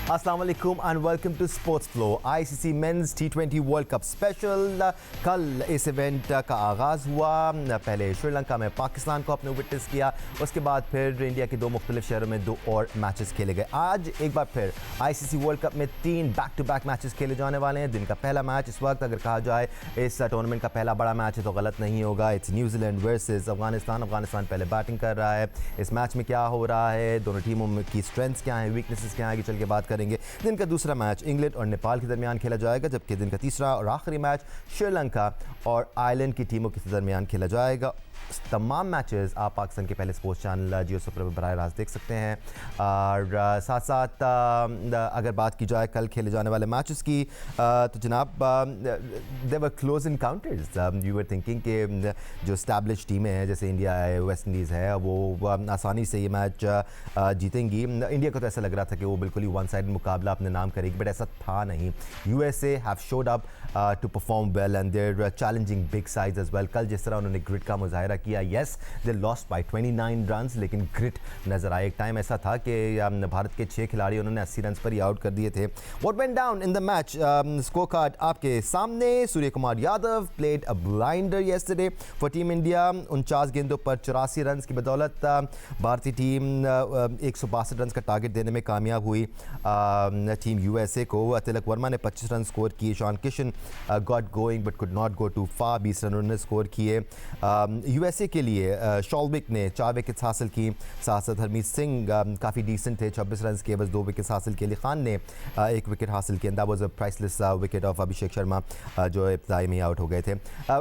अस्सलाम वालेकुम and welcome to sports flow. ICC men's टी20 वर्ल्ड कप स्पेशल। कल इस इवेंट का आगाज़ हुआ। पहले श्रीलंका में पाकिस्तान को अपने विटनेस किया, उसके बाद फिर इंडिया के दो मुख्तलिफ शहरों में दो और मैचेस खेले गए। आज एक बार फिर आईसीसी वर्ल्ड कप में 3 बैक टू बैक मैचेस खेले जाने वाले हैं। दिन का पहला मैच इस वक्त अगर कहा जाए इस टूर्नामेंट का पहला बड़ा मैच है तो गलत नहीं होगा। It's New Zealand versus Afghanistan. Afghanistan पहले बैटिंग कर रहा है। इस मैच में क्या हो रहा है, दोनों टीमों की स्ट्रेंथ्स क्या हैं, वीकनेसेस क्या हैं, आगे चल के बात करेंगे। दिन का दूसरा मैच इंग्लैंड और नेपाल के दरमियान खेला जाएगा, जबकि दिन का तीसरा और आखिरी मैच श्रीलंका और आयरलैंड की टीमों के दरमियान खेला जाएगा। तमाम मैचेस आप पाकिस्तान के पहले स्पोर्ट्स चैनल जियो सुपर पर बराह रास्त देख सकते हैं। और साथ साथ अगर बात की जाए कल खेले जाने वाले मैचेस की तो जनाब there were close encounters. You were thinking कि जो स्टैब्लिश टीमें हैं जैसे इंडिया है, वेस्ट इंडीज़ है, वो आसानी से ये मैच जीतेंगी। इंडिया को तो ऐसा लग रहा था कि वो बिल्कुल ही वन साइड मुकाबला अपने नाम करेगी, बट ऐसा था नहीं। USA have showed up to perform well and they're challenging big sides as well. कल जिस तरह उन्होंने ग्रिट का मुजाहिरा किया, yes they lost by 29 runs, लेकिन ग्रिट नजर आया। एक टाइम ऐसा था कि भारत के 6 खिलाड़ी उन्होंने 80 रन्स पर ही आउट कर दिए थे। What went down in the match, score card आपके सामने। Surya Kumar Yadav played a blinder yesterday for team India. 49 गेंदों पर 84 रन्स की बदौलत भारतीय टीम 162 रन्स का टारगेट देने में कामयाब हुई। टीम यूएसए को तिलक वर्मा ने 25 रन स्कोर किए। Ishan Kishan got going but could not go too far, 20 run उन्होंने स्कोर किए। यूएसए के लिए शॉल्विक ने 4 विकेट्स हासिल की। साथ साथ हरमीत सिंह काफ़ी डिसेंट थे, 26 रन के बस 2 विकेट्स हासिल किए। अली खान ने 1 विकेट हासिल किया। That was a priceless wicket of Abhishek Sharma जो इब्तिदाई में आउट हो गए थे।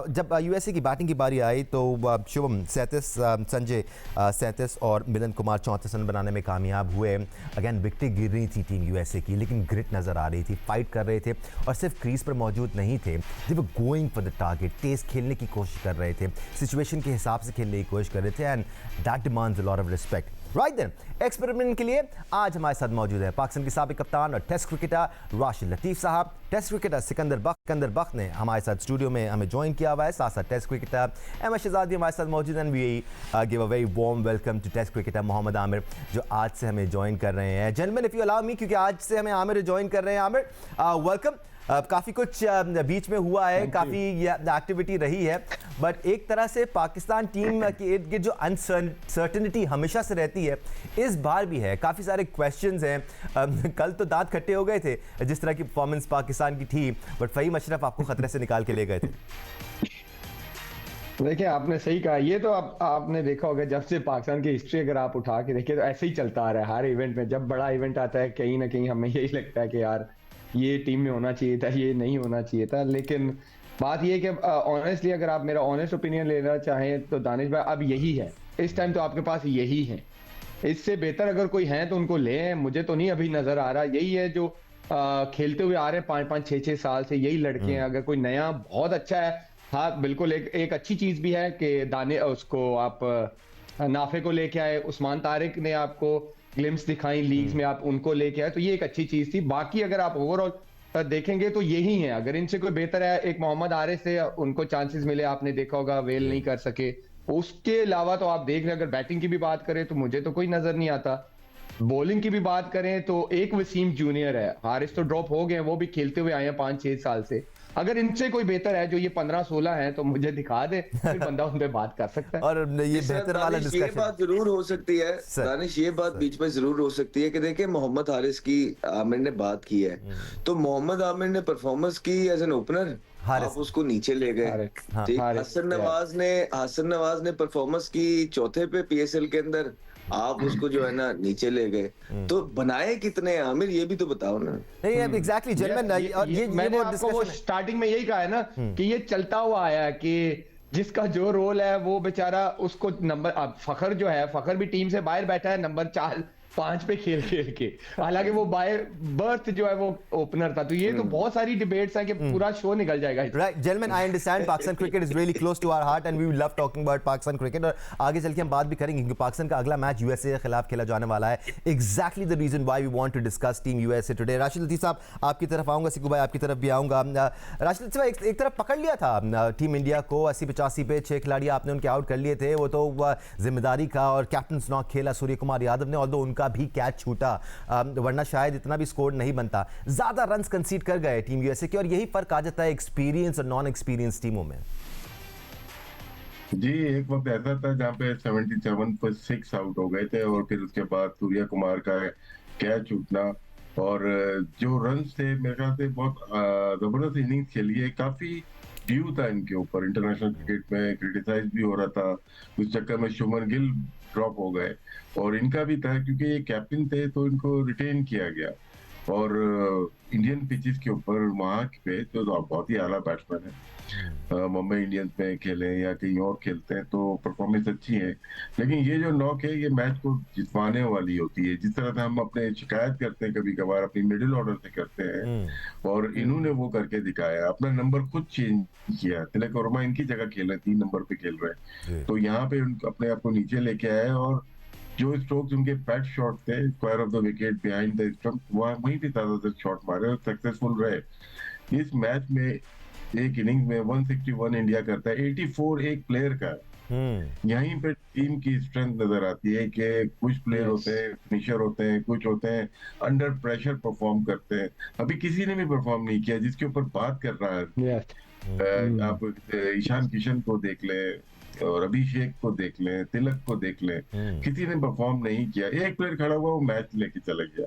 जब यूएसए की बैटिंग की बारी आई तो शुभम 37, संजय 37 और मिलन कुमार 34 रन बनाने में कामयाब हुए। अगेन विकेटें गिर रही थी टीम यूएसए की, लेकिन ग्रिट नज़र आ रही थी, फाइट कर रहे थे और सिर्फ क्रीज पर मौजूद नहीं थे। They were going for the target, तेज खेलने की कोशिश कर रहे थे, सिचुएशन के हिसाब से खेलने की कोशिश कर रहे थे and that demands a lot of respect. Right then, experiment के लिए आज हमारे साथ मौजूद है पाकिस्तान के साबिक कप्तान और टेस्ट क्रिकेटर राशिद लतीफ़ साहब। टेस्ट क्रिकेटर सिकंदर बख्त ने हमारे साथ स्टूडियो में हमें ज्वाइन किया हुआ है। साथ साथ टेस्ट क्रिकेटर अहमद शहजाद भी हमारे साथ मौजूद हैं। We give a very warm welcome to test cricketer Mohammad Amir जो आज से हमें ज्वाइन कर रहे हैं। Gentleman if you allow me, क्योंकि आज से हमें आमिर ज्वाइन कर रहे हैं। आमिर वेलकम। काफ़ी कुछ बीच में हुआ है, काफ़ी एक्टिविटी रही है, बट एक तरह से पाकिस्तान टीम के इर्द गिर्द जो अनसर्टनिटी हमेशा से रहती है इस बार भी है। काफ़ी सारे क्वेश्चंस हैं। कल तो दांत खट्टे हो गए थे जिस तरह की परफॉर्मेंस पाकिस्तान की थी, बट फ़हीम अशरफ आपको खतरे से निकाल के ले गए थे। देखिए, आपने सही कहा। ये तो आपने देखा होगा, जब से पाकिस्तान की हिस्ट्री अगर आप उठा के देखिए तो ऐसे ही चलता आ रहा है। हर इवेंट में जब बड़ा इवेंट आता है कहीं ना कहीं हमें यही लगता है कि यार ये टीम में होना चाहिए था, ये नहीं होना चाहिए था। लेकिन बात ये है कि ऑनेस्टली अगर आप मेरा ऑनेस्ट ओपिनियन लेना चाहें तो दानिश भाई अब यही है, इस टाइम तो आपके पास यही है। इससे बेहतर अगर कोई है तो उनको ले। मुझे तो नहीं अभी नजर आ रहा। यही है जो खेलते हुए आ रहे हैं 5-5, 6-6 साल से, यही लड़के हैं। अगर कोई नया बहुत अच्छा है, हाँ बिल्कुल, एक अच्छी चीज भी है कि दाने उसको आप नाफे को लेके आए, उस्मान तारिक ने आपको ग्लिम्स दिखाई लीग्स में, आप उनको लेके आए, तो ये एक अच्छी चीज थी। बाकी अगर आप ओवरऑल देखेंगे तो यही है। अगर इनसे कोई बेहतर है, एक मोहम्मद आरिफ से उनको चांसेस मिले, आपने देखा होगा वेल नहीं कर सके। उसके अलावा तो आप देख रहे हैं, अगर बैटिंग की भी बात करें तो मुझे तो कोई नजर नहीं आता। बॉलिंग की भी बात करें तो एक वसीम जूनियर है, हारिस तो ड्रॉप हो गए, वो भी खेलते हुए आए हैं 5-6 साल से। अगर इनसे कोई बेहतर है जो ये 15-16 है तो मुझे दिखा दे, फिर बंदा उन पे बात कर सकता है। और ये बेहतर वाला ये बात जरूर हो सकती है दानिश, ये बात बीच में जरूर हो सकती है कि देखिए मोहम्मद हारिस की आमिर ने बात की है, तो मोहम्मद आमिर ने परफॉर्मेंस की एज एन ओपनर, आप उसको नीचे ले गए। ठीक, हसन नवाज ने परफॉर्मेंस की चौथे पे पीएसएल के अंदर, आप उसको जो है ना नीचे ले गए। तो बनाए कितने आमिर, ये भी तो बताओ ना। नहीं एग्जैक्टली जेंटलमैन, और ये मैंने आपको वो स्टार्टिंग में यही कहा है ना कि ये चलता हुआ आया है कि जिसका जो रोल है वो बेचारा उसको नंबर, अब फखर जो है, फखर भी टीम से बाहर बैठा है नंबर 4-5 पे खेल के, हालांकि वो बाय बर्थ जो है वो ओपनर था। तो ये तो बहुत सारी डिबेट्स हैं कि पूरा शो निकल जाएगा। Right gentleman, I understand Pakistan cricket is really close to our heart and we love talking about Pakistan cricket, और आगे चल के हम बात भी करेंगे क्योंकि पाकिस्तान का अगला मैच यूएसए के खिलाफ खेला जाने वाला है। Exactly the reason why we want to discuss team USA today. Rashid Latif sahab आपकी तरफ आऊंगा, सिकू भाई आपकी तरफ भी आऊंगा। राशिद लतीफ़ साहब, एक तरफ पकड़ लिया था टीम इंडिया को 80-85 पे, 6 खिलाड़ी आपने उनके आउट कर लिए थे, वो तो जिम्मेदारी का और कैप्टन नॉक खेला सूर्य कुमार यादव ने, ऑल्दो उनका उनका भी कैच छूटा, वरना शायद इतना भी स्कोर नहीं बनता। ज़्यादा रन्स कंसीड कर गए टीम यूएसए के, और यही फ़र्क आ जाता है एक्सपीरियंस और नॉन एक्सपीरियंस टीमों में। जी, एक वक्त ऐसा था जहाँ पे 77 पर 6 आउट हो गए थे, और फिर उसके बाद सूर्या कुमार का कैच छूटना, और जो रन्स थे मेरे ख्याल से बहुत जबरदस्त इनिंग्स खेली है। काफी ड्यू था इनके ऊपर, इंटरनेशनल क्रिकेट में क्रिटिसाइज भी हो रहा था, उस चक्कर में शुभमन गिल ड्रॉप हो गए, और इनका भी था क्योंकि ये कैप्टन थे तो इनको रिटेन किया गया। और इंडियन पिचेस के ऊपर वहां पे तो बहुत ही आला बैट्समैन है, मुंबई इंडियंस में खेले या कहीं और खेलते हैं तो परफॉर्मेंस अच्छी है, लेकिन ये जो नॉक है ये मैच को जितवाने वाली होती है। जिस तरह से हम अपने शिकायत करते हैं कभी कभार अपनी मिडिल ऑर्डर से करते हैं, और इन्होंने वो करके दिखाया, अपना नंबर खुद चेंज किया। तिलक वर्मा इनकी जगह खेल रहे, 3 नंबर पे खेल रहे हैं, तो यहाँ पे अपने आप को नीचे लेके आए, और जो स्ट्रोक्स उनके पैट शॉट थे square of the wicket behind the stump, वहीं पे ज्यादातर शॉट मारे और सक्सेसफुल रहे। इस मैच में एक इनिंग्स में 161 इंडिया करता है, 84 एक प्लेयर का। यहीं पे टीम की स्ट्रेंथ नजर आती है कि कुछ प्लेयर होते हैं फिनिशर होते हैं, कुछ होते हैं अंडर प्रेशर परफॉर्म करते हैं। अभी किसी ने भी परफॉर्म नहीं किया जिसके ऊपर बात कर रहा है। आप ईशान किशन को देख ले, और अभिषेक को देख लें, तिलक को देख लें, किसी ने परफॉर्म नहीं किया। एक प्लेयर खड़ा हुआ वो मैच लेके चला गया।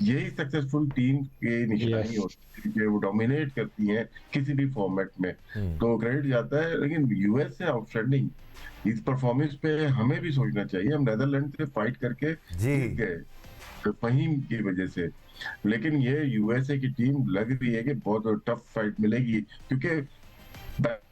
यही सक्सेसफुल टीम की निशानी होती है, वो डोमिनेट करती हैं किसी भी फॉर्मेट में, तो क्रेडिट जाता है। लेकिन यूएस से आउटस्टैंडिंग इस परफॉर्मेंस पे हमें भी सोचना चाहिए। हम नेदरलैंड से फाइट करके जीत गए फहीम की वजह से, लेकिन ये यूएसए की टीम लग रही है कि बहुत टफ फाइट मिलेगी, क्योंकि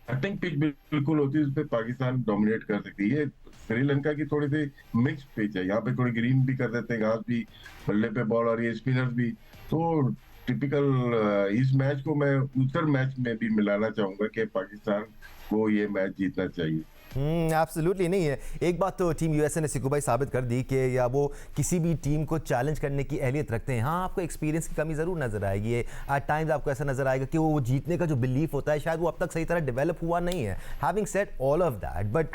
बैटिंग पिच बिल्कुल होती है उस पर पाकिस्तान डोमिनेट कर सकती है। श्रीलंका की थोड़ी सी मिक्स पिच है, यहाँ पे थोड़ी ग्रीन भी कर देते हैं, घास भी, बल्ले पे बॉल आ रही है, स्पिनर्स भी। तो टिपिकल इस मैच को मैं उत्तर मैच में भी मिलाना चाहूंगा कि पाकिस्तान को ये मैच जीतना चाहिए। एब्सोल्युटली नहीं है। एक बात तो टीम यूएसए ने सिक्कू भाई साबित कर दी कि या वो किसी भी टीम को चैलेंज करने की अहलियत रखते हैं। हाँ, आपको एक्सपीरियंस की कमी ज़रूर नज़र आएगी, एट टाइम्स आपको ऐसा नज़र आएगा कि वो जीतने का जो बिलीफ होता है शायद वो अब तक सही तरह डेवलप हुआ नहीं है। Having said all of that, but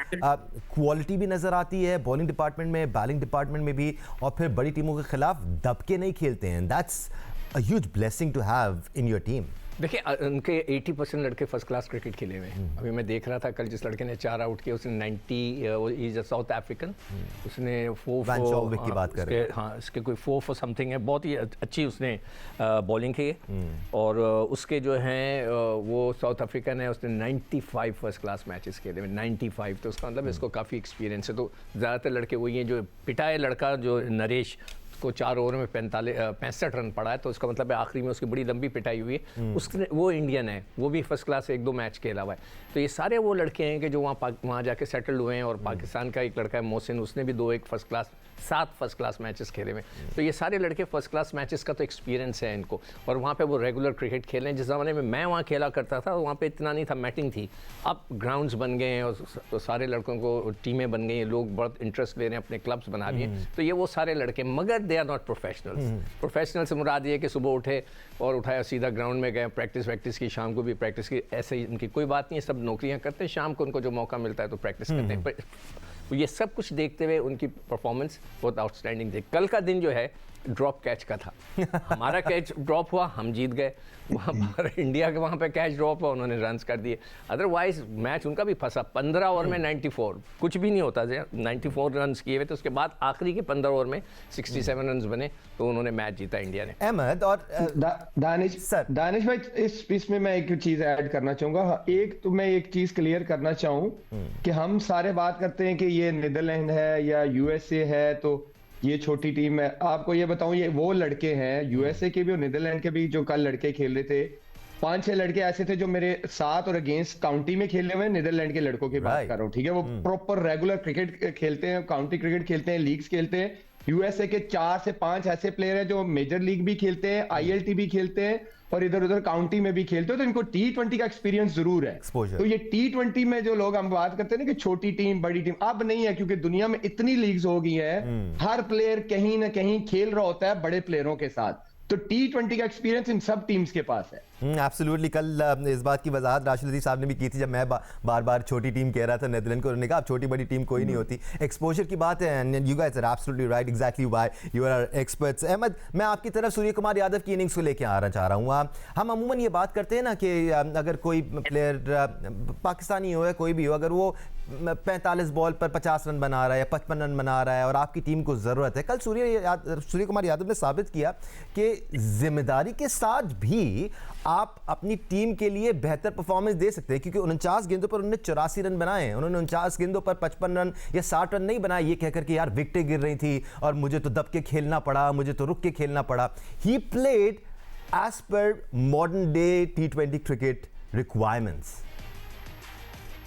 quality भी नज़र आती है बॉलिंग डिपार्टमेंट में, बैटिंग डिपार्टमेंट में भी, और फिर बड़ी टीमों के खिलाफ दब के नहीं खेलते हैं। That's a huge blessing to have in your team. देखिए, उनके 80% लड़के फर्स्ट क्लास क्रिकेट खेले हुए हैं। अभी मैं देख रहा था कल जिस लड़के ने 4 आउट किए उसने 90, इज अ साउथ अफ्रीकन, उसने 4 की बात कर रहे हैं। हाँ, इसके कोई 4 समथिंग है, बहुत ही अच्छी उसने बॉलिंग की है। और उसके जो हैं वो साउथ अफ्रीकन है, उसने 95 फर्स्ट क्लास मैचेस खेले, 95, तो उसका मतलब इसको काफ़ी एक्सपीरियंस है। तो ज़्यादातर लड़के वही हैं। जो पिटाए लड़का जो नरेश को 4 ओवर में 65 रन पड़ा है, तो उसका मतलब है आखिरी में उसकी बड़ी लंबी पिटाई हुई है। उसने, वो इंडियन है, वो भी फर्स्ट क्लास 1-2 मैच खेला हुआ है। तो ये सारे वो लड़के हैं कि जो वहाँ जाके सेटल हुए हैं। और पाकिस्तान का एक लड़का है मोहसिन, उसने भी 2 first class 7 first class matches खेले हुए। तो ये सारे लड़के फर्स्ट क्लास मैचेस का तो एक्सपीरियंस है इनको, और वहाँ पे वो रेगुलर क्रिकेट खेल रहे हैं। जिस ज़माने में मैं वहाँ खेला करता था वहाँ पे इतना नहीं था, मैटिंग थी। अब ग्राउंड्स बन गए हैं, और तो सारे लड़कों को टीमें बन गई हैं, लोग बहुत इंटरेस्ट ले रहे हैं, अपने क्लब्स बना लिए हैं। तो ये वो सारे लड़के, मगर they are not professionals. Professional से मुराद ये कि सुबह उठे और उठाया सीधा ग्राउंड में गए, प्रैक्टिस की, शाम को भी प्रैक्टिस की, ऐसे ही उनकी कोई बात नहीं है। सब नौकरियाँ करते हैं, शाम को उनको जो मौका मिलता है तो प्रैक्टिस करते हैं। पर ये सब कुछ देखते हुए उनकी परफॉर्मेंस बहुत आउटस्टैंडिंग थी। कल का दिन जो है ड्रॉप कैच का था। हमारा कैच ड्रॉप हुआ, हम जीत गए। वहाँ इंडिया के वहाँ पे कैच ड्रॉप हुआ, उन्होंने रन्स कर दिए। अदरवाइज मैच उनका भी फंसा। 15 ओवर में 94, कुछ भी नहीं होता था। 94 रन्स किए हुए, तो उसके बाद आखिरी के 15 ओवर में 67 रन्स बने, तो उन्होंने मैच जीता इंडिया ने। अहमद और दानिश भाई, इसमें मैं एक चीज ऐड करना चाहूंगा। एक तो मैं एक चीज क्लियर करना चाहूँ कि हम सारे बात करते हैं कि ये नीदरलैंड है या यूएसए है तो ये छोटी टीम है। आपको ये बताऊं, ये वो लड़के हैं यूएसए के भी और नीदरलैंड के भी जो कल लड़के खेल रहे थे। 5-6 लड़के ऐसे थे जो मेरे साथ और अगेंस्ट काउंटी में खेले हुए हैं। नीदरलैंड के लड़कों की बात कर रहा हूँ, ठीक है। वो प्रॉपर रेगुलर क्रिकेट खेलते हैं, काउंटी क्रिकेट खेलते हैं, लीग्स खेलते हैं। यूएसए के 4 से 5 ऐसे प्लेयर हैं जो मेजर लीग भी खेलते हैं, आईएलटी भी खेलते हैं, और इधर उधर काउंटी में भी खेलते हो, तो इनको T20 का एक्सपीरियंस जरूर है। तो ये T20 में जो लोग हम बात करते हैं ना कि छोटी टीम बड़ी टीम, अब नहीं है, क्योंकि दुनिया में इतनी लीग्स हो गई है। हर प्लेयर कहीं ना कहीं खेल रहा होता है बड़े प्लेयरों के साथ। तो T20 का एक्सपीरियंस इन सब टीम्स के पास है। एब्सोल्युटली। कल इस बात की वजाहत राशिद लतीफ़ साहब ने भी की थी, जब मैं बार बार छोटी टीम कह रहा था नीदरलैंड को, उन्होंने कहा अब छोटी बड़ी टीम कोई नहीं होती, एक्सपोजर की बात है। And you guys are absolutely right, exactly why you are experts. Ahmed, मैं आपकी तरफ सूर्य कुमार यादव की इनिंग्स को लेकर आना चाह रहा हूँ। हम अमूमन ये बात करते हैं ना कि अगर कोई प्लेयर पाकिस्तानी हो या कोई भी हो, अगर वो 45 बॉल पर 50 रन बना रहा है या 55 रन बना रहा है और आपकी टीम को ज़रूरत है, कल सूर्य कुमार यादव ने साबित किया कि जिम्मेदारी के साथ भी आप अपनी टीम के लिए बेहतर परफॉर्मेंस दे सकते हैं, क्योंकि 49 गेंदों पर उन्होंने 84 रन बनाए हैं। उन्होंने 49 गेंदों पर 55 रन या 60 रन नहीं बनाए ये कहकर कि यार विकेटें गिर रही थी और मुझे तो दब के खेलना पड़ा, मुझे तो रुक के खेलना पड़ा। He played as per modern day T20 cricket requirements.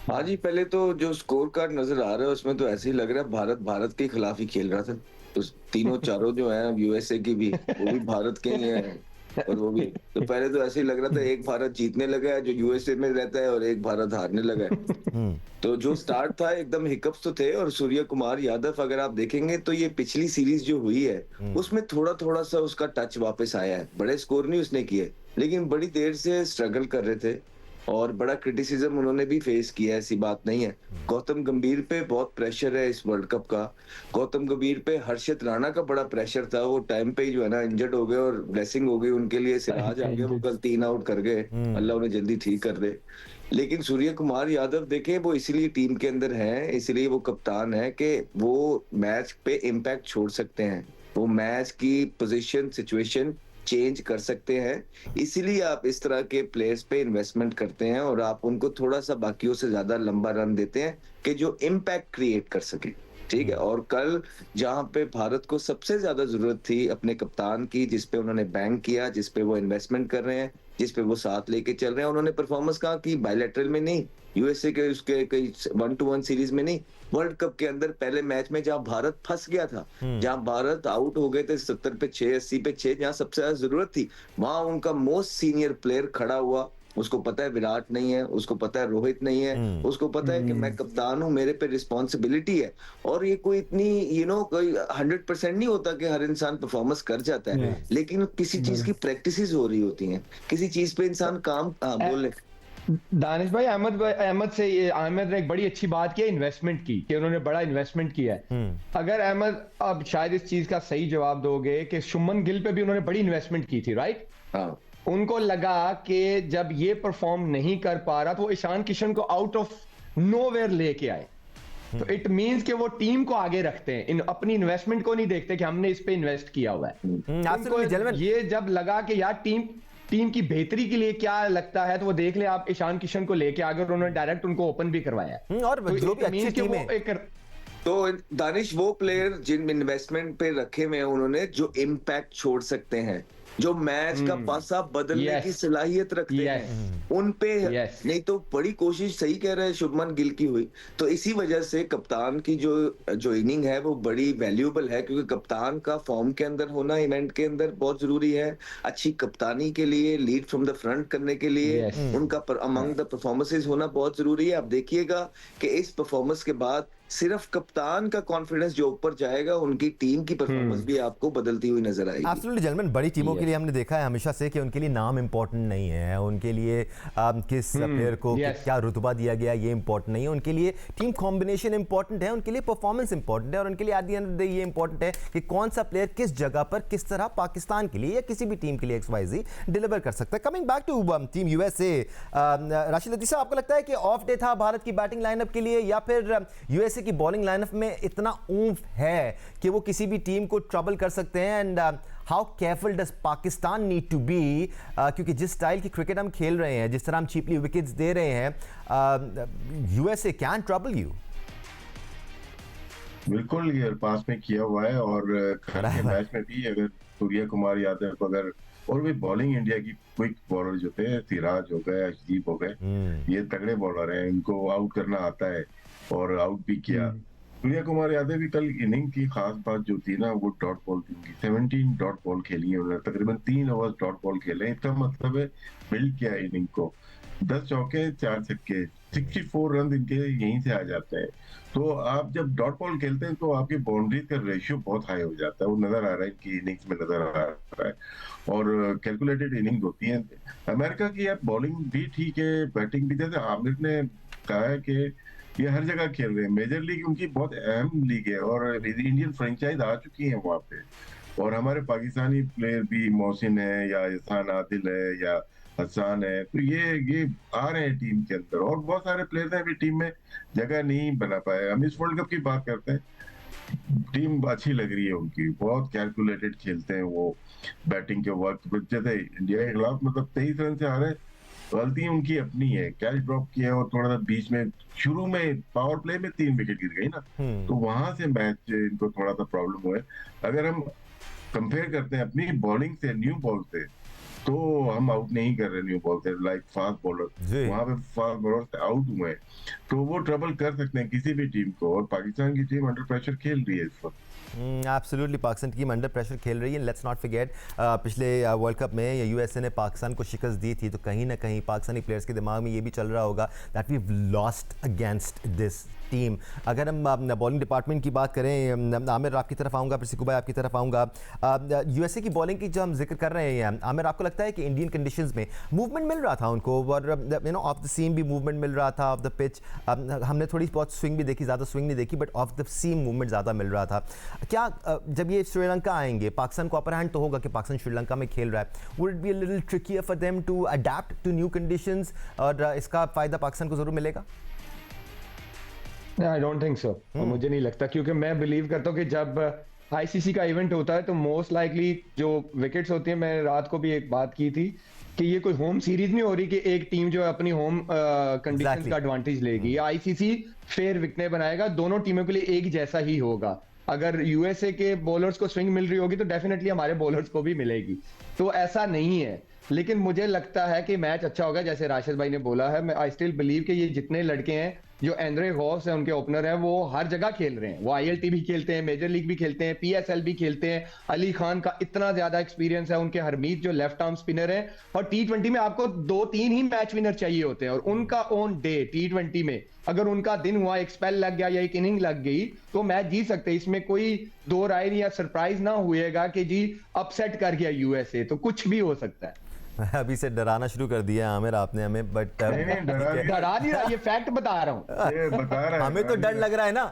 हाँ जी, पहले तो जो स्कोर कार्ड नजर आ रहा है उसमें तो ऐसे ही लग रहा है भारत के खिलाफ ही खेल रहा था। तो तीनों चारों जो है यूएसए की भी, वो भी भारत के ही हैं, और वो भी तो पहले तो ऐसे ही लग रहा था एक भारत जीतने लगा है जो यूएसए में रहता है और एक भारत हारने लगा है। तो जो स्टार्ट था एकदम हिकअप्स तो थे, और सूर्य कुमार यादव अगर आप देखेंगे तो ये पिछली सीरीज जो हुई है उसमें थोड़ा सा उसका टच वापस आया है। बड़े स्कोर नहीं उसने किए, लेकिन बड़ी देर से स्ट्रगल कर रहे थे और बड़ा क्रिटिसिज्म उन्होंने भी फेस किया, ऐसी बात नहीं है। गौतम गंभीर पे बहुत प्रेशर है इस वर्ल्ड कप का। गौतम गंभीर पे हर्षित राणा का बड़ा प्रेशर था, वो टाइम पे ही जो है ना इंजर्ड हो गए और ब्लेसिंग हो गई उनके लिए, सिराज आ गए, वो कल 3 आउट कर गए, अल्लाह उन्हें जल्दी ठीक कर दे। लेकिन सूर्य कुमार यादव देखें, वो इसीलिए टीम के अंदर है, इसलिए वो कप्तान है कि वो मैच पे इम्पैक्ट छोड़ सकते हैं, वो मैच की पोजीशन सिचुएशन चेंज कर सकते हैं। इसीलिए आप इस तरह के प्लेयर्स पे इन्वेस्टमेंट करते हैं और आप उनको थोड़ा सा बाकियों से ज्यादा लंबा रन देते हैं कि जो इम्पैक्ट क्रिएट कर सके। ठीक है, और कल जहां पे भारत को सबसे ज्यादा जरूरत थी अपने कप्तान की, जिसपे उन्होंने बैंक किया, जिसपे वो इन्वेस्टमेंट कर रहे हैं, जिसपे वो साथ लेके चल रहे हैं, उन्होंने परफॉर्मेंस कहा कि बायलैटरल में नहीं, यूएसए के उसके कई 1-1 सीरीज में नहीं, वर्ल्ड कप के अंदर पहले मैच में जहां भारत फंस गया था, जहां भारत आउट हो गए थे 70 पे 6, 80 पे 6, जहां सबसे ज्यादा जरूरत थी, वहां उनका मोस्ट सीनियर प्लेयर खड़ा हुआ। उसको पता है विराट नहीं है, उसको पता है रोहित नहीं है, उसको पता है कि मैं कप्तान हूं, मेरे पे रिस्पॉन्सिबिलिटी है। और ये कोई इतनी कोई 100% नहीं होता कि हर इंसान परफॉर्मेंस कर जाता है, लेकिन किसी चीज की प्रैक्टिसेस हो रही होती हैं, किसी चीज पे इंसान काम बोले। दानिश भाई, अहमद ने एक बड़ी अच्छी बात की, इन्वेस्टमेंट की, कि उन्होंने बड़ा इन्वेस्टमेंट किया है। अगर अहमद अब शायद इस चीज का सही जवाब दोगे कि शुभमन गिल पे भी उन्होंने बड़ी इन्वेस्टमेंट की थी, राइट? हाँ, उनको लगा कि जब ये परफॉर्म नहीं कर पा रहा तो वो ईशान किशन को आउट ऑफ नोवेयर लेके आए। तो इट मींस कि वो टीम को आगे रखते हैं, अपनी इन्वेस्टमेंट को नहीं देखते कि हमने इस पे इन्वेस्ट किया हुआ है। उनको ये जब लगा कि यार टीम की बेहतरी के लिए क्या लगता है, तो वो देख ले आप ईशान किशन को लेके आगे, और उन्होंने डायरेक्ट उनको ओपन भी करवाया। और तो जो भी अच्छी टीम है, तो दानिश वो प्लेयर जिन इन्वेस्टमेंट पे रखे हुए हैं उन्होंने, जो इम्पैक्ट छोड़ सकते हैं, जो मैच का पासा बदलने की सलाहियत रखते हैं, उन पे नहीं तो बड़ी कोशिश, सही कह रहे हैं, शुभमन गिल की हुई। तो इसी वजह से कप्तान की जो इनिंग है वो बड़ी वैल्यूएबल है, क्योंकि कप्तान का फॉर्म के अंदर होना इवेंट के अंदर बहुत जरूरी है। अच्छी कप्तानी के लिए, लीड फ्रॉम द फ्रंट करने के लिए उनका अमंग द परफॉर्मेंसेस होना बहुत जरूरी है। आप देखिएगा कि इस परफॉर्मेंस के बाद सिर्फ कप्तान का कॉन्फिडेंस जो ऊपर जाएगा, उनकी टीम की परफॉर्मेंस भी आपको बदलती हुई नजर आएगी। एब्सोल्युटली जेंटलमैन, बड़ी टीमों के लिए हमने देखा है हमेशा से कि उनके लिए नाम इंपॉर्टेंट नहीं है, उनके लिए किस प्लेयर को क्या रुतबा दिया गया ये इंपॉर्टेंट नहीं है, उनके लिए टीम कॉम्बिनेशन इंपॉर्टेंट है, उनके लिए परफॉर्मेंस इंपॉर्टेंट है, और उनके लिए at the end of the day ये इंपॉर्टेंट है कि कौन सा प्लेयर किस जगह पर किस तरह पाकिस्तान के लिए या किसी भी टीम के लिए XYZ डिलीवर कर सकता है। Coming back to team USA, Rashid Latif sahab, आपको लगता है कि ऑफ डे था भारत की बैटिंग लाइनअप के लिए, या फिर यूएसए की बॉलिंग लाइनअप में इतना ऊंफ है कि वो किसी भी टीम को ट्रबल कर सकते हैं? And how careful does Pakistan need to be, क्योंकि जिस स्टाइल की क्रिकेट हम खेल रहे हैं, जिस तरह हम चीपली विकेट्स दे रहे हैं, यूएसए कैन ट्रबल यू। बिल्कुल, ये पास में किया हुआ है, और कल के मैच में भी अगर सूर्य कुमार यादव अगर, और भी बॉलिंग इंडिया की क्विक बॉलर जो थे, सिराज हो गए, अर्शदीप हो गए, ये तगड़े बॉलर हैं, इनको आउट करना आता है और आउट भी किया। सूर्य कुमार यादव भी कल इनिंग की खास बात जो थी ना, वो डॉट बॉल थी उनकी, 17 डॉट बॉल खेली है उन्होंने, तकरीबन 3 ओवर डॉट बॉल खेले। इसका मतलब है बिल्ड किया इनिंग को, 10 चौके 4 छक्के, 64 रन इनके यहीं से आ जाते हैं। तो आप जब डॉट बॉल खेलते हैं तो आपकी बाउंड्रीज का रेशियो बहुत हाई हो जाता है, वो नजर आ रहा है इनकी इनिंग्स में नजर आ रहा है, और कैलकुलेटेड इनिंग्स होती है। अमेरिका की यार बॉलिंग भी ठीक है, बैटिंग भी, जैसे आमिर ने कहा है कि ये हर जगह खेल रहे हैं, मेजर लीग उनकी बहुत अहम लीग है और इंडियन फ्रेंचाइज आ चुकी है वहां पे, और हमारे पाकिस्तानी प्लेयर भी, मोहसिन है या एहसान आदिल है या हसान है, तो ये आ रहे हैं टीम के अंदर, और बहुत सारे प्लेयर हैं अभी टीम में जगह नहीं बना पाए। हम इस वर्ल्ड कप की बात करते हैं, टीम अच्छी लग रही है उनकी, बहुत कैलकुलेटेड खेलते हैं वो बैटिंग के वक्त। जैसे इंडिया के खिलाफ मतलब 23 रन से आ रहे हैं, गलती उनकी अपनी है, कैच ड्रॉप किया और थोड़ा सा बीच में शुरू में पावर प्ले में 3 विकेट गिर गई ना, तो वहां से मैच इनको थोड़ा सा प्रॉब्लम हुआ है। अगर हम कंपेयर करते हैं अपनी बॉलिंग से न्यू बॉल से, तो हम आउट नहीं कर रहे न्यू बॉल से, लाइक फास्ट बॉलर वहां पे फास्ट बॉलर से आउट हुए हैं, तो वो ट्रबल कर सकते हैं किसी भी टीम को, और पाकिस्तान की टीम अंडर प्रेशर खेल रही है इस वक्त। Absolutely Pakistan team under pressure खेल रही है। लेट्स नॉट फॉरगेट पिछले वर्ल्ड कप में यूएसए ने पाकिस्तान को शिकस्त दी थी, तो कहीं ना कहीं पाकिस्तानी प्लेयर्स के दिमाग में ये भी चल रहा होगा that we lost against this team. अगर हम बॉलिंग डिपार्टमेंट की बात करें, आमिर आपकी तरफ आऊँगा, फिर सिकू भाई आपकी तरफ आऊँगा। यूएसए की बॉलिंग की जो हम जिक्र कर रहे हैं, आमिर आपको लगता है कि इंडियन कंडीशंस में मूवमेंट मिल रहा था उनको, और ऑफ द सीम भी मूवमेंट मिल रहा था, ऑफ द पिच हमने थोड़ी बहुत स्विंग भी देखी, ज़्यादा स्विंग नहीं देखी, but of the seam movement ज़्यादा मिल रहा था। क्या जब ये श्रीलंका आएंगे, पाकिस्तान को अपर हैंड तो होगा कि पाकिस्तान श्रीलंका में खेल रहा है, would it be a little trickier for them to adapt to new conditions, और इसका फ़ायदा पाकिस्तान को ज़रूर मिलेगा? आई डोंट थिंक सो, मुझे नहीं लगता, क्योंकि मैं बिलीव करता हूँ कि जब आईसीसी का इवेंट होता है तो मोस्ट लाइकली जो विकेट्स होती हैं, मैं रात को भी एक बात की थी कि ये कोई होम सीरीज नहीं हो रही कि एक टीम जो है अपनी होम कंडीशंस का एडवांटेज लेगी। आईसीसी फेयर विकेटें बनाएगा, दोनों टीमों के लिए एक जैसा ही होगा। अगर यूएसए के बॉलर्स को स्विंग मिल रही होगी तो डेफिनेटली हमारे बॉलर्स को भी मिलेगी, तो ऐसा नहीं है। लेकिन मुझे लगता है कि मैच अच्छा होगा, जैसे राशिद भाई ने बोला है। मैं आई स्टिल बिलीव कि ये जितने लड़के हैं जो एंड्रे गॉस है, उनके ओपनर हैं, वो हर जगह खेल रहे हैं, वो आईएलटी भी खेलते हैं, मेजर लीग भी खेलते हैं, पीएसएल भी खेलते हैं। अली खान का इतना ज्यादा एक्सपीरियंस है, उनके हरमीत जो लेफ्ट आर्म स्पिनर है, और टी20 में आपको 2-3 ही मैच विनर चाहिए होते हैं, और उनका ऑन डे टी20 में अगर उनका दिन हुआ, एक स्पेल लग गया या एक इनिंग लग गई, तो मैच जीत सकते हैं। इसमें कोई दो राय या सरप्राइज ना हुएगा कि जी अपसेट कर गया यूएसए, तो कुछ भी हो सकता है। अभी से डराना शुरू कर दिया आमिर आपने हमें, बट डरा नहीं रहा, ये फैक्ट बता रहा हूँ, हमें तो डर लग रहा है ना।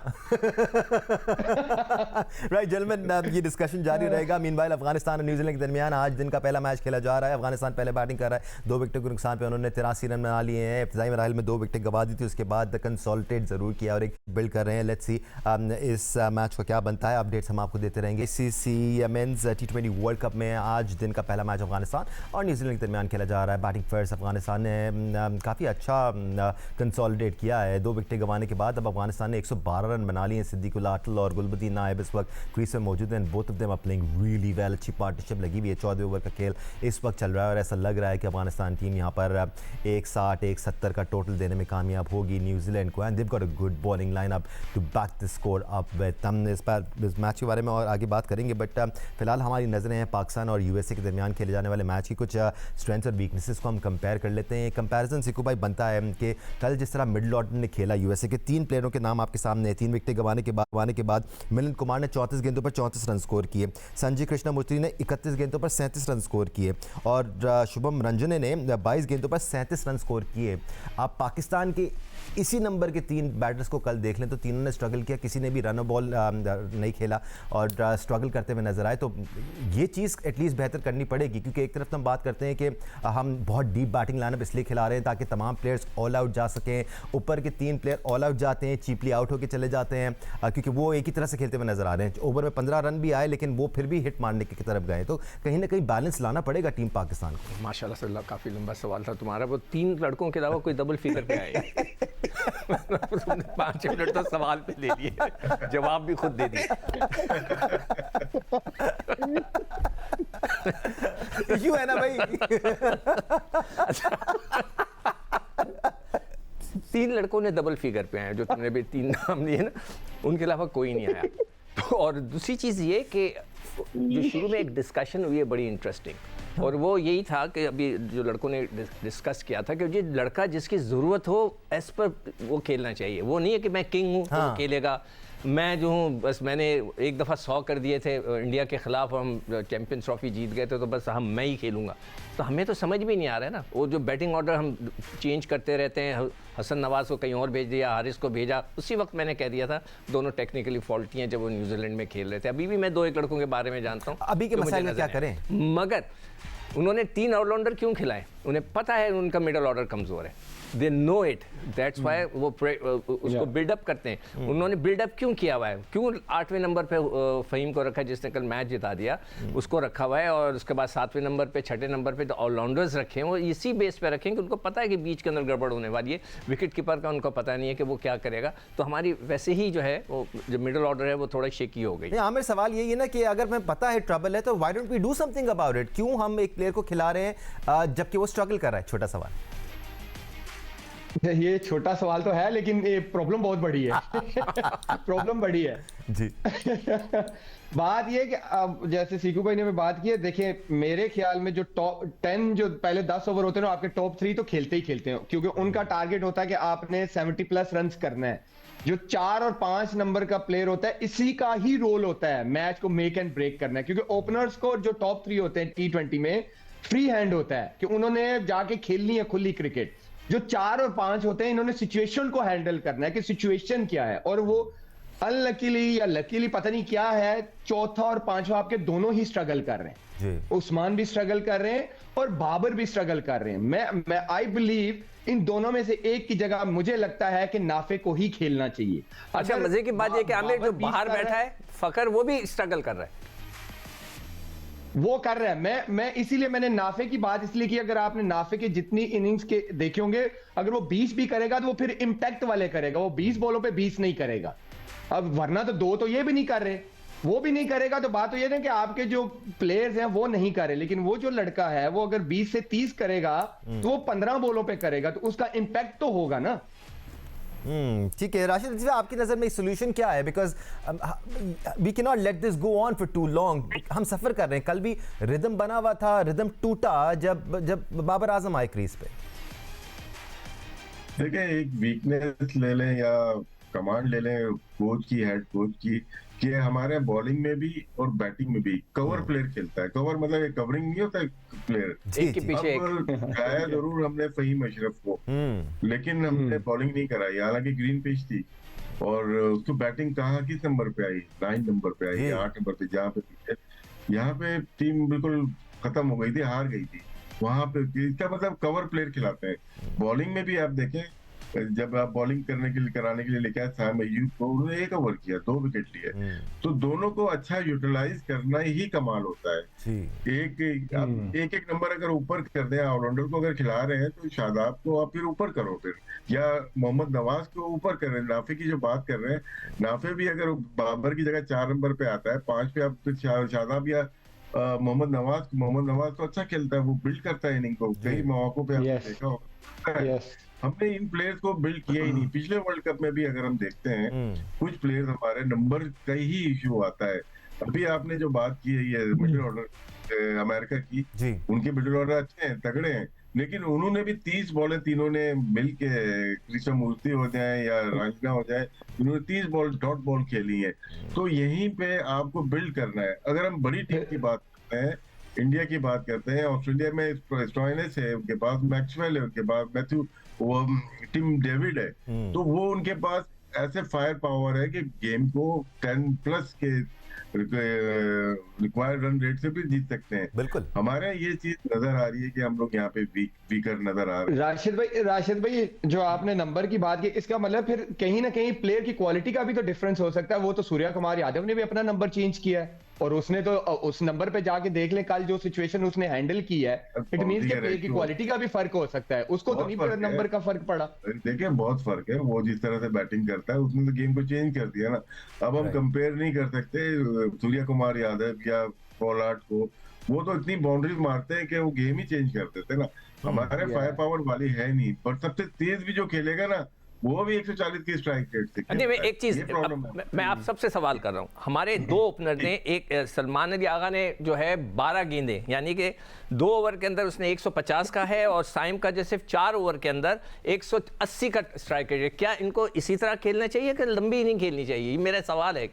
राइट जेंटलमैन, ये डिस्कशन जारी रहेगा। मीनवाइल अफगानिस्तान और न्यूजीलैंड के दरमियान आज दिन का पहला मैच खेला जा रहा है। अफगानिस्तान पहले बैटिंग कर रहा है, 2 विकेटों के नुकसान पे उन्होंने 83 रन बना लिए हैं। इब्तिदाई मराहिल में 2 विकेटें गंवा दी थी, उसके बाद कंसोलिडेट जरूर किया और एक बिल्ड कर रहे हैं। लेट्स सी इस मैच को क्या बनता है, अपडेट्स हम आपको देते रहेंगे। आईसीसी मेंस टी20 वर्ल्ड कप में आज दिन का पहला मैच अफगानिस्तान और न्यूजीलैंड के दरमियान खेला जा रहा है। बैटिंग फर्स्ट अफगानिस्तान ने काफ़ी अच्छा कंसोलिडेट किया है। 2 विकेटें गंवाने के बाद अब अफगानिस्तान ने 112 रन बना लिए हैं। सिद्दीकुल आटल और गुलबदीन नायब इस वक्त क्रीज में मौजूद हैं। Both of them are playing really well, अच्छी पार्टनरशिप लगी हुई है। 14 ओवर का खेल इस वक्त चल रहा है और ऐसा लग रहा है कि अफगानिस्तान टीम यहाँ पर 160-170 का टोटल देने में कामयाब होगी न्यूजीलैंड को, and they've got a good bowling line up to back the score up with. हम इस मैच के बारे में और आगे बात करेंगे, बट फिलहाल हमारी नज़रें हैं पाकिस्तान और यूएसए के दरमियान खेले जाने वाले मैच की। कुछ स्ट्रेंथ्स और वीकनेसेस को हम कंपेयर कर लेते हैं। कंपैरिजन सिकू भाई बनता है कि कल जिस तरह मिडिल ऑर्डर ने खेला, यूएसए के 3 प्लेयरों के नाम आपके सामने है। 3 विकेटें गंवाने के बाद मिलिंद कुमार ने 34 गेंदों पर 34 रन स्कोर किए, संजय कृष्णमूर्ति ने 31 गेंदों पर 37 रन स्कोर किए और शुभम रंजने ने 22 गेंदों पर 37 रन स्कोर किए। आप पाकिस्तान के इसी नंबर के 3 बैटर्स को कल देख लें तो तीनों ने स्ट्रगल किया, किसी ने भी रन बॉल नहीं खेला और स्ट्रगल करते हुए नजर आए। तो ये चीज़ एटलीस्ट बेहतर करनी पड़ेगी, क्योंकि एक तरफ तो हम बात करते हैं कि हम बहुत डीप बैटिंग लाइनअप इसलिए खिला रहे हैं ताकि तमाम प्लेयर्स ऑल आउट जा सकें। ऊपर के 3 प्लेयर ऑल आउट जाते हैं, चीपली आउट होकर चले जाते हैं, क्योंकि वो एक ही तरह से खेलते हुए नजर आ रहे हैं। ओवर में 15 रन भी आए लेकिन वो फिर भी हिट मारने की तरफ गए। तो कहीं ना कहीं बैलेंस लाना पड़ेगा टीम पाकिस्तान को। माशाल्लाह से काफ़ी लंबा सवाल था तुम्हारा। वो 3 लड़कों के अलावा कोई डबल फिगर पे आए। तुमने 5 मिनट तो सवाल पे दे दिए, जवाब भी खुद दे दिए। इशू है ना भाई। 3 लड़कों ने डबल फिगर पे आए, जो तुमने भी 3 नाम लिए ना, उनके अलावा कोई नहीं आया। तो और दूसरी चीज़ ये कि जो शुरू में एक डिस्कशन हुई है बड़ी इंटरेस्टिंग, और वो यही था कि अभी जो लड़कों ने डिस्कस किया था कि ये लड़का जिसकी ज़रूरत हो एज पर वो खेलना चाहिए। वो नहीं है कि मैं किंग हूँ तो वो खेलेगा, मैं जो हूँ बस मैंने एक दफ़ा 100 कर दिए थे इंडिया के ख़िलाफ़, हम चैम्पियंस ट्रॉफी जीत गए थे तो बस मैं ही खेलूँगा। तो हमें तो समझ भी नहीं आ रहा है ना, वो जो बैटिंग ऑर्डर हम चेंज करते रहते हैं, हसन नवाज़ को कहीं और भेज दिया, हारिस को भेजा, उसी वक्त मैंने कह दिया था दोनों टेक्निकली फॉल्टी हैं जब वो न्यूजीलैंड में खेल रहे थे। अभी भी मैं 2-1 लड़कों के बारे में जानता हूँ अभी के मसाइल में क्या करें, मगर उन्होंने 3 ऑलराउंडर क्यों खिलाए? उन्हें पता है उनका मिडल ऑर्डर कमज़ोर है, they know it, that's why वो उसको बिल्डअप करते हैं। उन्होंने बिल्डअप क्यों किया हुआ है? क्यों 8वें नंबर पे फ़हीम को रखा जिसने कल मैच जिता दिया, उसको रखा हुआ है, और उसके बाद 7वें नंबर पे 6ठे नंबर पे तो ऑलराउंडर्स रखे हैं। वो इसी बेस पे रखें कि उनको पता है कि बीच के अंदर गड़बड़ होने वाली है, विकेट कीपर का उनको पता नहीं है कि वो क्या करेगा। तो हमारी वैसे ही जो है वो जो मिडल ऑर्डर है वो थोड़ा शेकी हो गई। आमिर सवाल यही है ना कि अगर मैं पता है ट्रबल है तो why don't we do something about it? क्यों हम एक प्लेयर को खिला रहे हैं जबकि वो स्ट्रगल कर रहा है? छोटा सवाल। ये छोटा सवाल तो है लेकिन ये प्रॉब्लम बहुत बड़ी है। प्रॉब्लम बड़ी है जी। बात ये कि अब जैसे सीकू भाई ने भी बात की है, देखिए मेरे ख्याल में जो टॉप 10 जो पहले 10 ओवर होते हैं ना, आपके टॉप 3 तो खेलते ही खेलते हैं, क्योंकि उनका टारगेट होता है कि आपने 70+ रन करना है। जो 4 और 5 नंबर का प्लेयर होता है, इसी का ही रोल होता है मैच को मेक एंड ब्रेक करना है, क्योंकि ओपनर्स को जो टॉप 3 होते हैं T20 में फ्री हैंड होता है कि उन्होंने जाके खेलनी है खुली क्रिकेट। जो 4 और 5 होते हैं, इन्होंने सिचुएशन को हैंडल करना है कि सिचुएशन क्या है, और वो अनलकीली या लकीली पता नहीं क्या है, चौथा और पांचवा आपके दोनों ही स्ट्रगल कर रहे हैं। उस्मान भी स्ट्रगल कर रहे हैं और बाबर भी स्ट्रगल कर रहे हैं। मैं आई बिलीव इन दोनों में से एक की जगह मुझे लगता है कि नाफे को ही खेलना चाहिए। अच्छा, मजे की बात यह कि आमिर जो बाहर बैठा है फकर, वो भी स्ट्रगल कर रहा है, वो कर रहा है। मैं इसीलिए मैंने नाफे की बात इसलिए की, अगर आपने नाफे के जितनी इनिंग्स के देखे होंगे, अगर वो 20 भी करेगा तो वो फिर इंपैक्ट वाले करेगा, वो 20 बॉलों पे 20 नहीं करेगा। अब वरना तो 2 तो ये भी नहीं कर रहे, वो भी नहीं करेगा, तो बात तो ये ना कि आपके जो प्लेयर्स हैं वो नहीं कर रहे, लेकिन वो जो लड़का है वो अगर 20 से 30 करेगा तो वो 15 बॉलों पे करेगा, तो उसका इंपैक्ट तो होगा ना। ठीक है राशिद जी, आपकी नज़र में सोल्यूशन क्या है? Because we can not let this go on for too long. हम सफ़र कर रहे हैं, कल भी रिदम बना हुआ था, रिदम टूटा जब बाबर आजम आए क्रीज पे। देखिए, एक वीकनेस ले लें या कमांड ले लें कोच की, हेड कोच की, कि हमारे बॉलिंग में भी और बैटिंग में भी कवर प्लेयर खेलता है। कवर मतलब एक कवरिंग नहीं होता प्लेयर, एक के पीछे एक। लाया जरूर हमने फहीम अशरफ को, लेकिन हमने बॉलिंग नहीं कराई, हालांकि ग्रीन पिच थी, और उसको बैटिंग कहाँ किस नंबर पे आई? 9 नंबर पे आई, 8 नंबर पे, जहाँ पे यहाँ पे टीम बिल्कुल खत्म हो गई थी, हार गई थी वहां पे। इसका मतलब कवर प्लेयर खिलाते हैं। बॉलिंग में भी आप देखें, जब आप बॉलिंग करने के लिए कराने के लिए लेके आए साम अय्यूब को, उन्होंने 1 ओवर किया, 2 विकेट लिए, तो दोनों को अच्छा यूटिलाइज करना ही कमाल होता है। एक नंबर अगर ऊपर कर दे, ऑलराउंडर को अगर खिला रहे हैं तो शादाब को आप फिर ऊपर करो, फिर या मोहम्मद नवाज को ऊपर कर रहे हैं। नाफे की जो बात कर रहे हैं, नाफे भी अगर बाबर की जगह 4 नंबर पे आता है, 5 पे आप फिर शादाब या मोहम्मद नवाज तो अच्छा खेलता है, वो बिल्ड करता है इनिंग को, कई मौकों पे आपने देखा होगा। हमने इन प्लेयर्स को बिल्ड किया ही नहीं। पिछले वर्ल्ड कप में भी अगर हम देखते हैं, कुछ प्लेयर्स हमारे नंबर का ही इश्यू आता है। अभी आपने जो बात की है ये मिडिल ऑर्डर अमेरिका की, उनके मिडिल ऑर्डर अच्छे हैं, तगड़े हैं, लेकिन उन्होंने भी 30 बॉलें तीनों ने मिल के, कृष्णमूर्ति हो जाए या राजना हो जाए, उन्होंने 30 बॉल डॉट बॉल खेली है। तो यहीं पे आपको बिल्ड करना है। अगर हम बड़ी टीम की बात करते हैं, इंडिया की बात करते हैं, ऑस्ट्रेलिया में स्टॉइनिस है, उनके पास मैक्सवेल है, उनके पास मैथ्यू, वो टिम डेविड है, तो वो उनके पास ऐसे फायर पावर है कि गेम को 10+ के रिक्वायर्ड रन रेट से भी जीत सकते हैं। बिल्कुल, हमारे ये चीज नजर आ रही है कि हम लोग यहाँ पे वीकर नजर आ रहे हैं। राशिद भाई जो आपने नंबर की बात की, इसका मतलब फिर कहीं ना कहीं प्लेयर की क्वालिटी का भी तो डिफरेंस हो सकता है। वो तो सूर्या कुमार यादव ने भी अपना नंबर चेंज किया है, और उसने तो उस नंबर पे जाके देख ले कल जो सिचुएशन उसने हैंडल की है, इट मींस कि प्लेयर की क्वालिटी का भी फर्क हो सकता है। उसको तो नहीं नंबर का फर्क पड़ा। देखिए, बहुत फर्क है। वो जिस तरह से बैटिंग करता है, उसने तो गेम को चेंज कर दिया ना। अब हम कंपेयर नहीं कर सकते सूर्या कुमार यादव या पोलार्ड को, वो तो इतनी बाउंड्रीज मारते हैं कि वो गेम ही चेंज कर देते ना। हमारे फायर पावर वाली है नहीं, पर सबसे तेज भी जो खेलेगा ना, वो भी 140 की स्ट्राइक रेट से। नहीं, मैं एक चीज ये प्रॉब्लम है। मैं आप सबसे सवाल कर रहा हूं, हमारे दो ओपनर ने, एक सलमान अली आगा ने जो है 12 गेंदें, यानी कि 2 ओवर के अंदर उसने 150 का है, और साइम का जो सिर्फ 4 ओवर के अंदर 180 का स्ट्राइक रेट है। क्या इनको इसी तरह खेलना चाहिए कि लंबी इनिंग खेलनी चाहिए? ये मेरा सवाल है।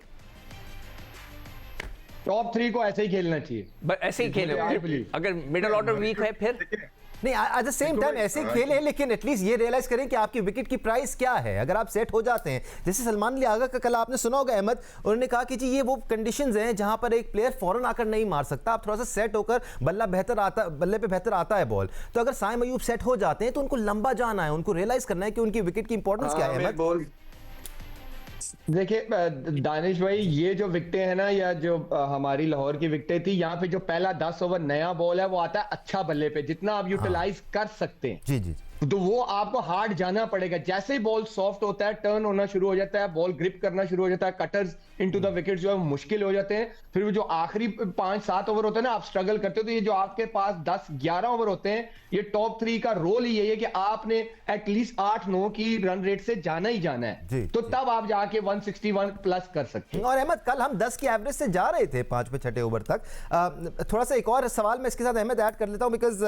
टॉप 3 को ऐसे ही खेलना चाहिए, ऐसे ही खेले, अगर मिडिल ऑर्डर वीक है फिर नहीं, एट द सेम टाइम ऐसे खेले, लेकिन एटलीस्ट ये रियलाइज करें कि आपकी विकेट की प्राइस क्या है। अगर आप सेट हो जाते हैं, जैसे सलमान अली आगा का कल आपने सुना होगा अहमद, उन्होंने कहा कि जी ये वो कंडीशंस हैं जहां पर एक प्लेयर फौरन आकर नहीं मार सकता, आप थोड़ा सा सेट होकर बल्ले पे बेहतर आता है बॉल। तो अगर साइम अयूब सेट हो जाते हैं तो उनको लंबा जाना है, उनको रियलाइज करना है कि उनकी विकेट की इंपॉर्टेंस क्या है। अहमद देखिए दानिश भाई, ये जो विकेटें हैं ना, या जो हमारी लाहौर की विकेटें थी, यहाँ पे जो पहला 10 ओवर नया बॉल है वो आता है अच्छा बल्ले पे, जितना आप यूटिलाइज कर सकते हैं। जी जी, तो वो आपको हार्ड जाना पड़ेगा। जैसे ही बॉल सॉफ्ट होता है, टर्न होना शुरू हो जाता है, बॉल ग्रिप करना शुरू हो जाता है, कटर्स इनटू द विकेट जो है मुश्किल हो जाते हैं। फिर वो जो आखिरी 5-7 ओवर होते हैं ना, आप स्ट्रगल करते हो। तो ये जो आपके पास 10-11 ओवर होते हैं, ये टॉप 3 का रोल ही यही है कि आपने एटलीस्ट 8-9 की रन रेट से जाना ही जाना है, तो तब आप जाके 161 प्लस कर सकते हैं। और अहमद, कल हम 10 की एवरेज से जा रहे थे 5वें 6ठे ओवर तक। थोड़ा सा एक और सवाल मैं इसके साथ अहमद ऐड कर लेता हूं, बिकॉज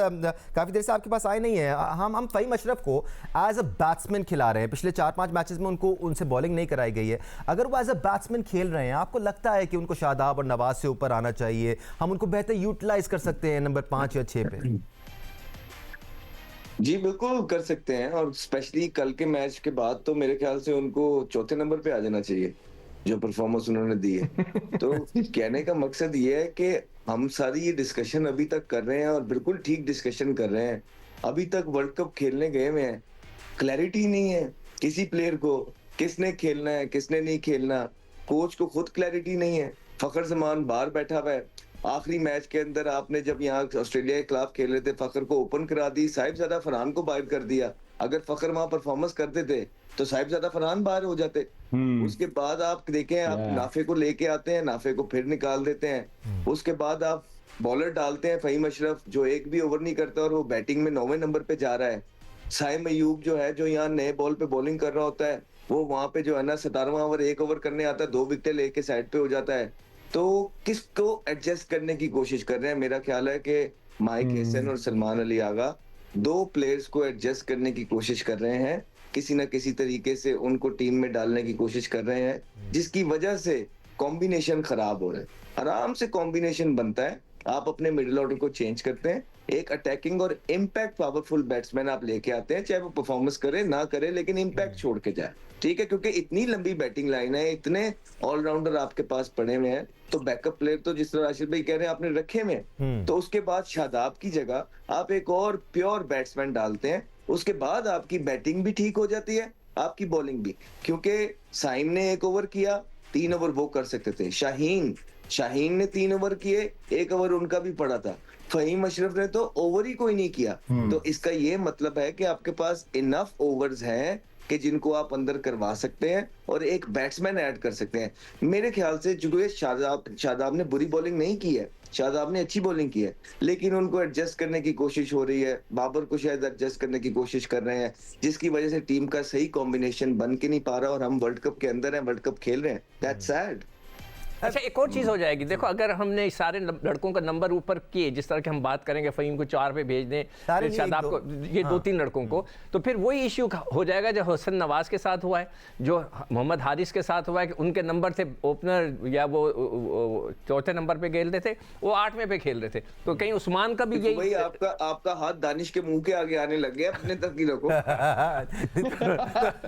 काफी देर से आपके पास आए नहीं है। हम फहीम अशरफ को एज अ बैट्समैन खिला रहे हैं, पिछले 4-5 मैचेस में उनसे बॉलिंग नहीं कराई गई है। अगर वो एज अ बैट्समैन खेल रहे हैं, आपको लगता है कि उनको शादाब और नवाज से ऊपर आना चाहिए, हम उनको बेहतर यूटिलाइज कर सकते हैं नंबर 5 या 6 पे? जी बिल्कुल कर सकते हैं, और स्पेशली कल के मैच के बाद तो मेरे ख्याल से उनको 4थे नंबर पे आ जाना चाहिए, जो परफॉर्मेंस उन्होंने दी है। तो कहने का मकसद ये है कि हम सारी ये डिस्कशन अभी तक कर रहे हैं, और बिल्कुल ठीक डिस्कशन कर रहे हैं। अभी तक वर्ल्ड कप खेलने गए हुए हैं, क्लैरिटी नहीं है किसी प्लेयर को, किसने खेलना है किसने नहीं खेलना। कोच को खुद क्लैरिटी नहीं है। फखर जमान बाहर बैठा हुआ है। आखिरी मैच के अंदर आपने जब यहाँ ऑस्ट्रेलिया के खिलाफ खेल रहे थे, फखर को ओपन करा दी, साहिबजादा फरहान को बाहर कर दिया। अगर फखर वहां परफॉर्मेंस करते थे तो साहिबजादा फरहान बाहर हो जाते। उसके बाद आप देखें, आप नाफे को लेके आते हैं, नाफे को फिर निकाल देते हैं। उसके बाद आप बॉलर डालते हैं फहीम अशरफ, जो एक भी ओवर नहीं करता, और वो बैटिंग में 9वें नंबर पे जा रहा है। साइम अयूब जो है, जो यहाँ नए बॉल पे बॉलिंग कर रहा होता है, वो वहां पे जो है ना 17वां ओवर 1 ओवर करने आता है, 2 विकेटें लेके साइड पे हो जाता है। तो किसको एडजस्ट करने की कोशिश कर रहे हैं? मेरा ख्याल है कि माइक हसन और सलमान अली आगा 2 प्लेयर्स को एडजस्ट करने की कोशिश कर रहे हैं, किसी ना किसी तरीके से उनको टीम में डालने की कोशिश कर रहे हैं, जिसकी वजह से कॉम्बिनेशन खराब हो रहा है। आराम से कॉम्बिनेशन बनता है, आप अपने मिडिल ऑर्डर को चेंज करते हैं, एक अटैकिंग और इम्पैक्ट पावरफुल बैट्समैन आप लेके आते हैं, चाहे वो परफॉर्मेंस करे ना करे, लेकिन इम्पैक्ट छोड़ के जाए। ठीक है, क्योंकि इतनी लंबी बैटिंग लाइन है, इतने ऑलराउंडर आपके पास पड़े हुए हैं, तो बैकअप प्लेयर तो जिस तरह राशिद भाई कह रहे हैं आपने रखे में, तो उसके बाद शादाब की जगह आप एक और प्योर बैट्समैन डालते हैं, उसके बाद आपकी बैटिंग भी ठीक हो जाती है, आपकी बॉलिंग भी। क्योंकि साइम ने 1 ओवर किया, 3 ओवर वो कर सकते थे। शाहीन ने 3 ओवर किए, 1 ओवर उनका भी पड़ा था। फहीम अशरफ ने तो ओवर ही कोई नहीं किया। तो इसका ये मतलब है कि आपके पास इनफ ओवर्स हैं कि जिनको आप अंदर करवा सकते हैं और एक बैट्समैन ऐड कर सकते हैं। मेरे ख्याल से जो शादाब ने बुरी बॉलिंग नहीं की है, शादाब ने अच्छी बॉलिंग की है, लेकिन उनको एडजस्ट करने की कोशिश हो रही है। बाबर को शायद एडजस्ट करने की कोशिश कर रहे हैं, जिसकी वजह से टीम का सही कॉम्बिनेशन बन के नहीं पा रहा, और हम वर्ल्ड कप के अंदर हैं, वर्ल्ड कप खेल रहे हैं। That's sad. अच्छा, एक और चीज़ हो जाएगी। देखो, अगर हमने सारे लड़कों का नंबर ऊपर किए, जिस तरह के हम बात करेंगे, फहीम को 4 पे भेज दें, फिर शादाब को, ये 2-3 लड़कों को, तो फिर वही इश्यू हो जाएगा जो हसन नवाज के साथ हुआ है, जो मोहम्मद हारिस के साथ हुआ है, कि उनके नंबर थे ओपनर, या वो 4थे नंबर पे खेलते थे, वो 8वें पे खेल रहे थे। तो कहीं उस्मान का भी यही भाई आपका हाथ दानिश के मुंह के आगे आने लग गया, अपने तक ही रखो।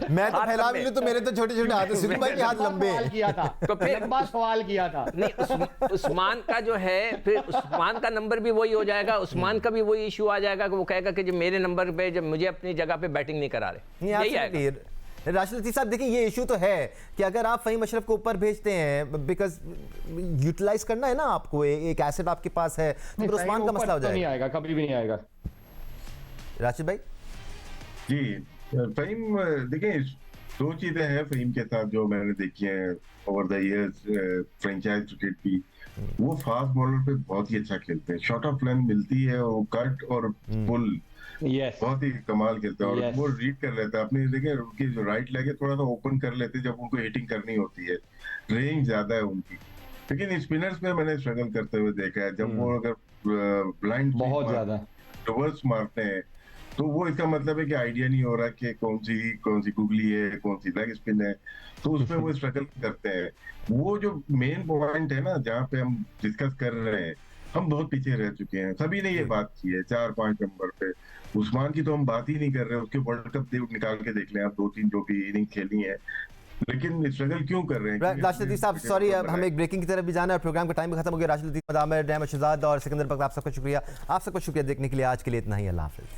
मैं तो फैला भी तो मेरे तो छोटे-छोटे हाथ हैं, सुनील भाई के हाथ लंबे हैं। किया था तो फिर लंबा सवाल किया था। नहीं, उस्मान का जो है, फिर उस्मान का नंबर भी वही हो जाएगा, उस्मान का भी वही इशू आ जाएगा कि वो कहेगा कि जब मेरे नंबर पे, जब मुझे अपनी जगह पे बैटिंग नहीं करा रहे, यही आएगा। राशिद लतीफ साहब, देखिए ये इशू तो है कि अगर आप फहीम अशरफ को ऊपर भेजते हैं, बिकॉज यूटिलाइज करना है ना आपको, एक एसेट आपके पास है, तो फिर उस्मान का मसला हो जाएगा। नहीं आएगा, कभी भी नहीं आएगा। राशिद भाई जी फहीम, देखिए दो चीजें हैं फहीम के साथ जो मैंने देखी हैं over the years franchise cricket की। वो फास्ट बॉलर पे बहुत ही अच्छा खेलते हैं, शॉर्ट ऑफ लेंथ मिलती है और कट और पुल यस बहुत ही कमाल खेलते हैं। और Yes. वो रीड कर लेते हैं, अपनी देखे उनकी जो राइट लेग है थोड़ा सा ओपन कर लेते हैं जब उनको हिटिंग करनी होती है, रेंज ज्यादा है उनकी। लेकिन स्पिनर्स में मैंने स्ट्रगल करते हुए देखा है, जब वो अगर ब्लाइंड बहुत ज्यादा रिवर्स मारते हैं तो वो इसका मतलब है कि आइडिया नहीं हो रहा कि कौन सी गुगली है, कौन सी लेग स्पिन है, तो उसमें वो स्ट्रगल करते हैं। वो जो मेन पॉइंट है ना जहाँ पे हम डिस्कस कर रहे हैं, हम बहुत पीछे रह चुके हैं, सभी ने ये बात की है 4-5 नंबर पे। उस्मान की तो हम बात ही नहीं कर रहे, उसके वर्ल्ड कप निकाल के देख लें आप, 2-3 जो भी इनिंग खेली है, लेकिन स्ट्रगल क्यों कर रहे हैं? राशिद लतीफ साहब सॉरी, अब हमें एक ब्रेकिंग की तरफ भी जाना है, प्रोग्राम का टाइम भी खत्म हो गया। राशिद लतीफ, मदामर, अहमद शहजाद और सिकंदर बख्त, आप सबका शुक्रिया। आप सबका शुक्रिया देखने के लिए। आज के लिए इतना ही, अल्लाह हाफिज।